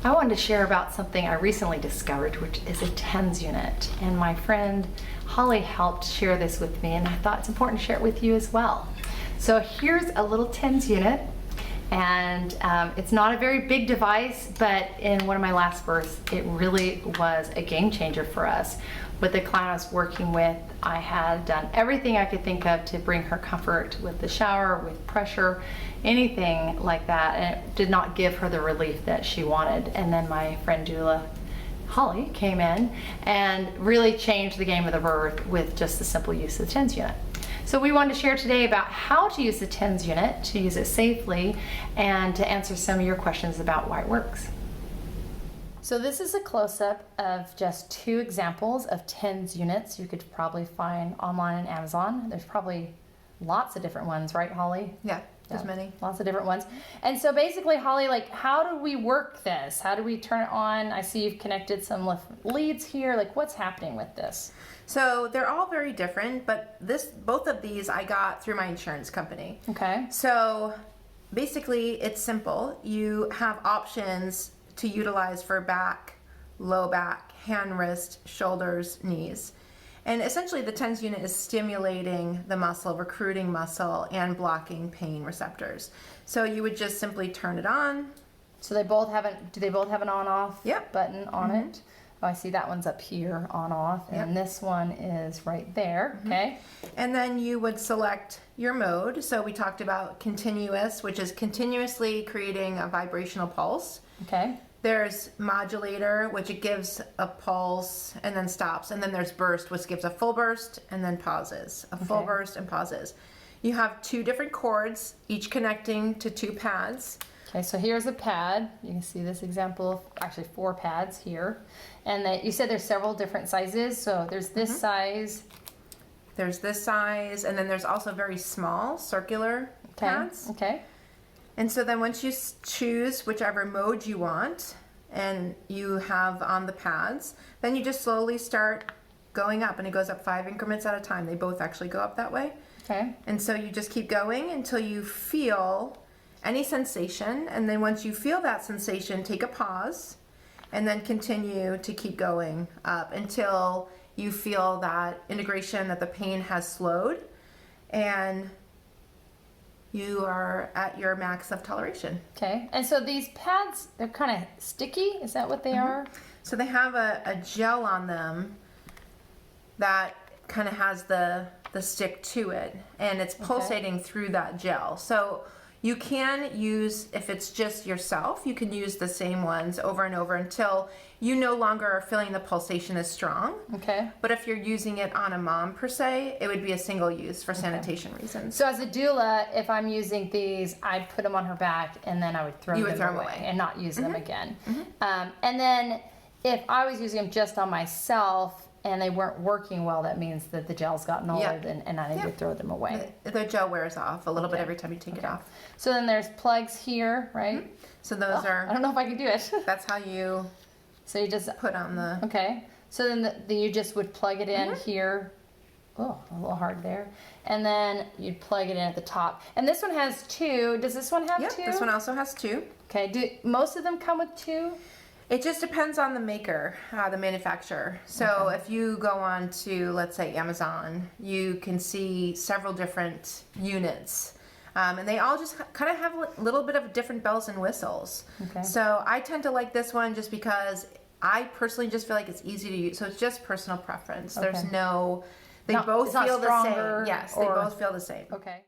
I wanted to share about something I recently discovered, which is a TENS unit. And my friend Holly helped share this with me, and I thought it's important to share it with you as well. So here's a little TENS unit, and it's not a very big device, but in one of my last births, it really was a game changer for us. With the client I was working with, I had done everything I could think of to bring her comfort with the shower, with pressure, anything like that, and it did not give her the relief that she wanted. And then my friend doula, Holly, came in and really changed the game of the birth with just the simple use of the TENS unit. So we wanted to share today about how to use the TENS unit, to use it safely, and to answer some of your questions about why it works. So this is a close-up of just 2 examples of TENS units you could probably find online on Amazon. There's probably lots of different ones, right, Holly? Yeah, there's many. Lots of different ones. And so basically, Holly, like, how do we work this? How do we turn it on? I see you've connected some leads here. Like, what's happening with this? So they're all very different, but both of these I got through my insurance company. Okay. So basically, it's simple. You have options to utilize for back, low back, hand, wrist, shoulders, knees. And essentially the TENS unit is stimulating the muscle, recruiting muscle, and blocking pain receptors. So you would just simply turn it on. So do they both have an on-off Yep. button on it? Oh, I see that one's up here, on-off, and this one is right there, okay? And then you would select your mode. So we talked about continuous, which is continuously creating a vibrational pulse. Okay. There's modulator, which it gives a pulse and then stops. And then there's burst, which gives a full burst and then pauses. A full burst and pauses. You have 2 different cords, each connecting to 2 pads. Okay, so here's a pad. You can see this example, actually 4 pads here. And you said there's several different sizes. So there's this size. There's this size, and then there's also very small circular pads. Okay. And so then once you choose whichever mode you want and you have on the pads, then you just slowly start going up, and it goes up 5 increments at a time. They both actually go up that way. Okay. And so you just keep going until you feel any sensation, and then once you feel that sensation, take a pause and then continue to keep going up until you feel that integration, that the pain has slowed and you are at your max of toleration. Okay, and so these pads, they're kind of sticky, is that what they are? So they have a gel on them that kind of has the stick to it, and it's pulsating through that gel. So you can use, if it's just yourself, you can use the same ones over and over until you no longer are feeling the pulsation as strong. Okay. But if you're using it on a mom per se, it would be a single use for sanitation reasons. So as a doula, if I'm using these, I'd put them on her back and then I would throw them away and not use them again. And then if I was using them just on myself and they weren't working well, that means that the gel's gotten old and I need to throw them away. The gel wears off a little bit every time you take it off. So then there's plugs here, right? So those are, I don't know if I can do it. that's how you So you just put on the, okay. So then you just would plug it in here. Oh, a little hard there. And then you'd plug it in at the top. And this one has 2. Does this one have 2? This one also has 2. Okay. Do most of them come with 2? It just depends on the maker, the manufacturer. So if you go on to, let's say, Amazon, you can see several different units. And they all just kind of have a little bit of different bells and whistles. Okay. So I tend to like this one just because I personally just feel like it's easy to use. So it's just personal preference. There's no, they both feel the same. Yes, they both feel the same. Okay.